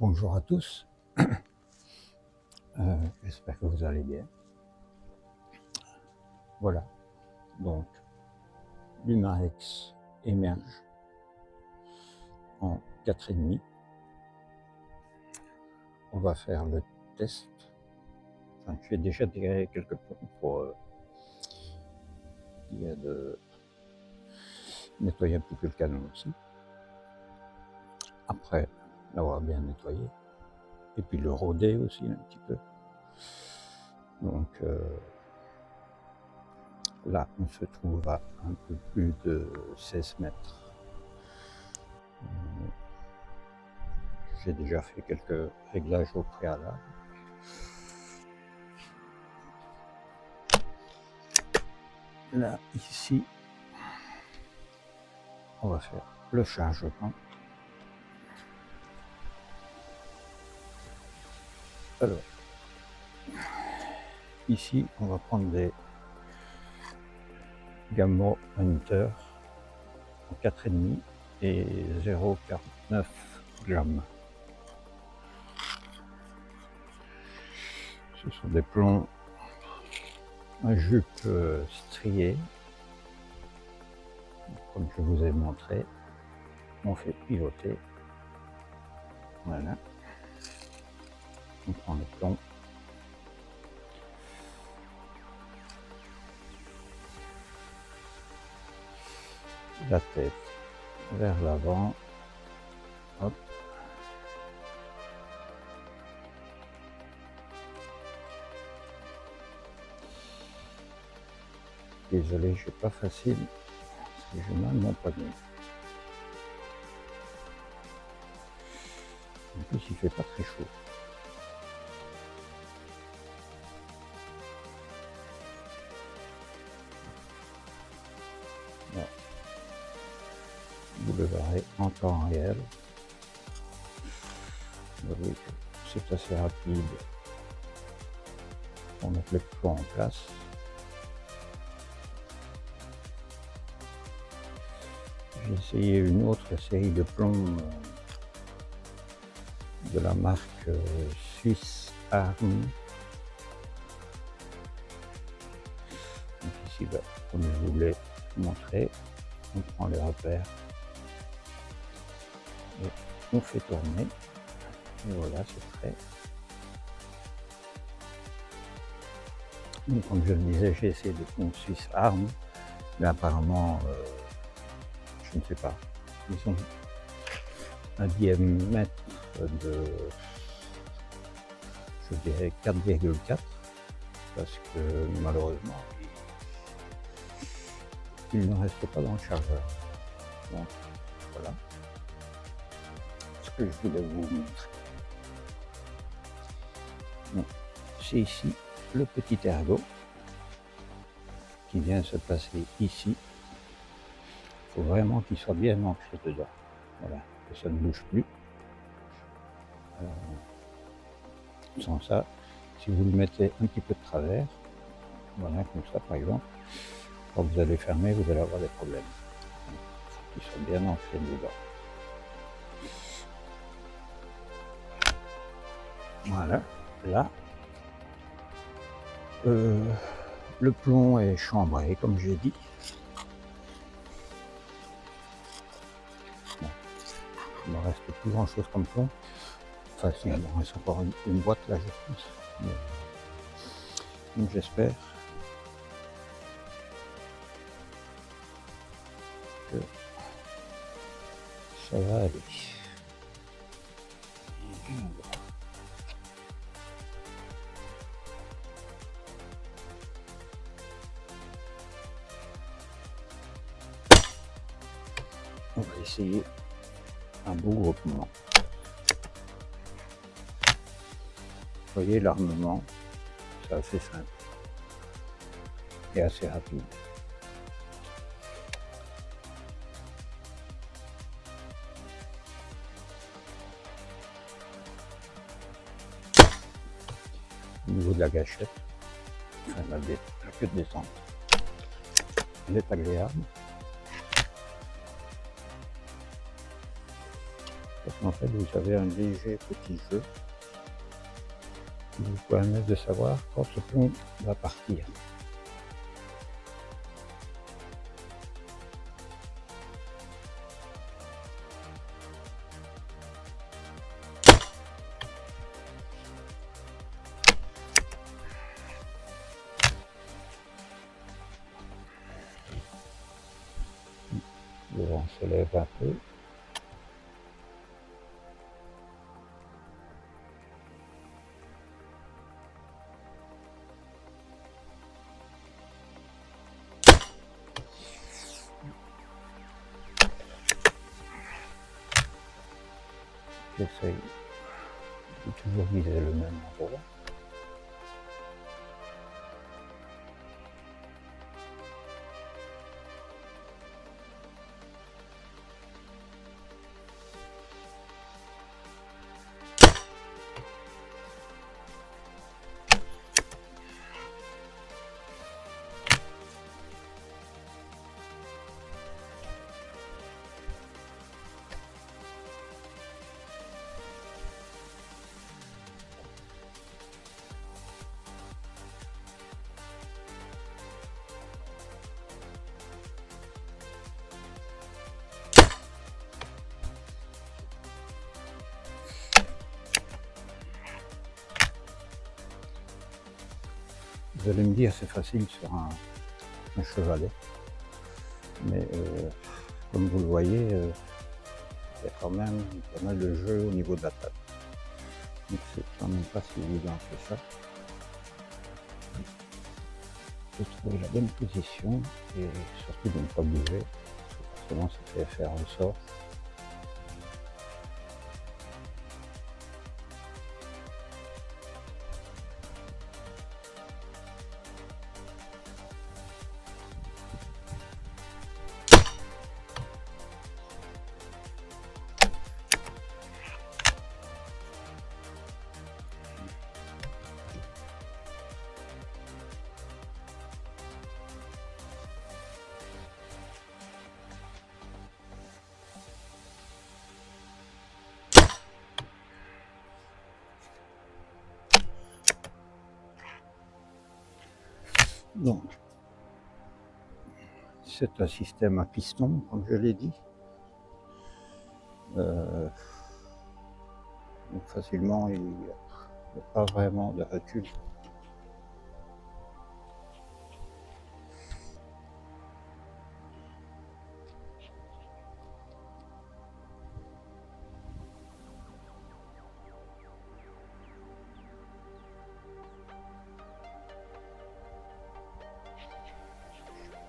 Bonjour à tous, j'espère que vous allez bien. Voilà, donc l'Humarex émerge en 4,5. On va faire le test. Enfin, je vais déjà tirer quelques points pour de nettoyer un petit peu le canon aussi. Après l'avoir bien nettoyé. Et puis le rôder aussi un petit peu. Donc là, on se trouve à un peu plus de 16 mètres. J'ai déjà fait quelques réglages au préalable. Là, ici, on va faire le chargement. Alors, ici, on va prendre des Gamma Hunter en 4,5 et 0,49 grammes. Ce sont des plombs à jupe striée. Comme je vous ai montré, on fait pivoter. Voilà. On prend le plomb. La tête vers l'avant. Hop. Désolé, je suis pas facile, parce que j'ai mal mon poignet. En plus, il fait pas très chaud. Bon. Vous le verrez en temps réel. Vous voyez que c'est assez rapide pour mettre le plomb en place. J'ai essayé une autre série de plombs de la marque Swiss Army. Donc ici, comme je vous l'ai montré, on prend les repères et on fait tourner. Et voilà, c'est prêt. Donc, comme je le disais, j'ai essayé de plombs Swiss Army, mais apparemment, je ne sais pas, ils ont un diamètre de, je dirais, 4,4, parce que malheureusement, il ne reste pas dans le chargeur. Donc voilà ce que je voulais vous montrer. C'est ici le petit ergot qui vient se placer ici. Il faut vraiment qu'il soit bien ancré dedans. Voilà, que ça ne bouge plus. Sans ça, si vous le mettez un petit peu de travers, voilà, comme ça par exemple, quand vous allez fermer, vous allez avoir des problèmes. Il faut qu'il soit bien ancré dedans. Voilà, là, le plomb est chambré, comme j'ai dit. Bon, il ne me reste plus grand chose comme plomb. Enfin, si, il me reste encore une boîte là, je pense. Mais, donc j'espère que ça va aller. On va essayer un beau groupement. Vous voyez, l'armement, c'est assez simple et assez rapide. Au niveau de la gâchette, enfin la queue de descente, elle est agréable. En fait, vous avez un léger petit jeu qui vous permet de savoir quand ce pion va partir. Le vent se lève un peu. J'essaye de toujours viser le même endroit. Vous allez me dire, c'est facile sur un chevalet, mais comme vous le voyez, il y a quand même pas mal de jeu au niveau de la table. Donc c'est quand même pas si évident que ça. De trouver la bonne position et surtout de ne pas bouger, parce que forcément ça fait faire un sort. Donc, c'est un système à piston, comme je l'ai dit. Donc facilement, il n'y a pas vraiment de recul.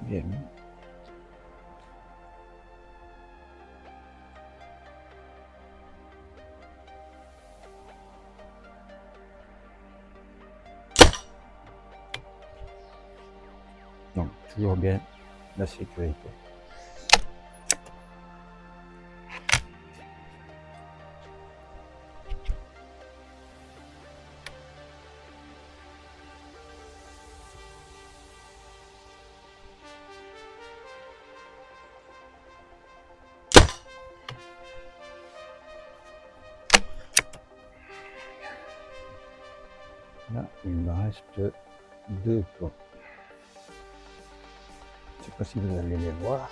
Bien. Donc, toujours bien la sécurité. Là, il me reste 2 plombs. Je ne sais pas si vous allez les voir.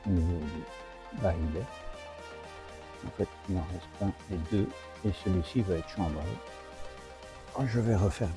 Au niveau du barillet. En fait, il m'en reste un et 2, et celui-ci va être chambré. Quand je vais refaire.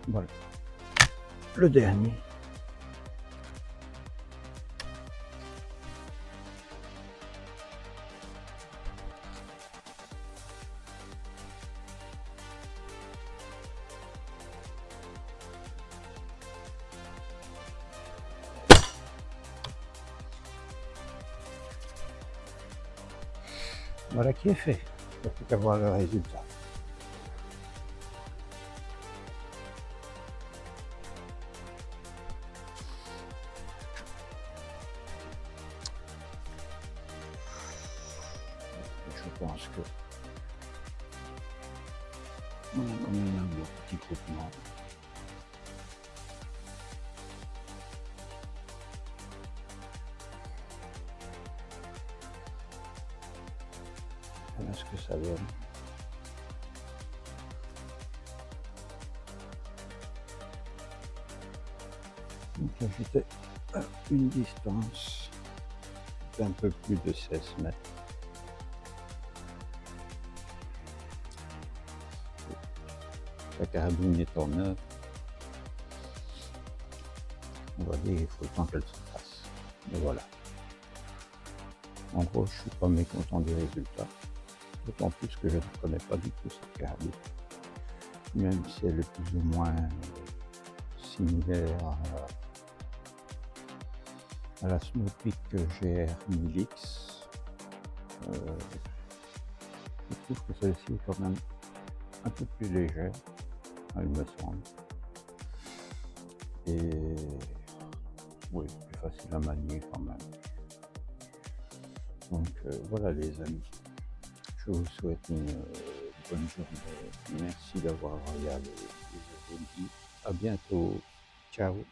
Voilà. Le dernier. Voilà qui est fait. n'y a plus qu'à voir le résultat. Je pense que on a quand même un petit groupement. Voilà ce que ça donne. Donc là, j'étais à une distance d'un peu plus de 16 mètres. La carabine étant neuve, on va dire qu'il faut le temps qu'elle se fasse. Mais voilà. En gros, je ne suis pas mécontent du résultat. D'autant plus que je ne connais pas du tout cette carabine. Même si elle est plus ou moins similaire à la Snowpeak GR 1000X. Je trouve que celle-ci est quand même un peu plus légère, il me semble. Et oui, plus facile à manier quand même. Donc voilà les amis, je vous souhaite une bonne journée. Merci d'avoir regardé. Je vous dis à bientôt. Ciao.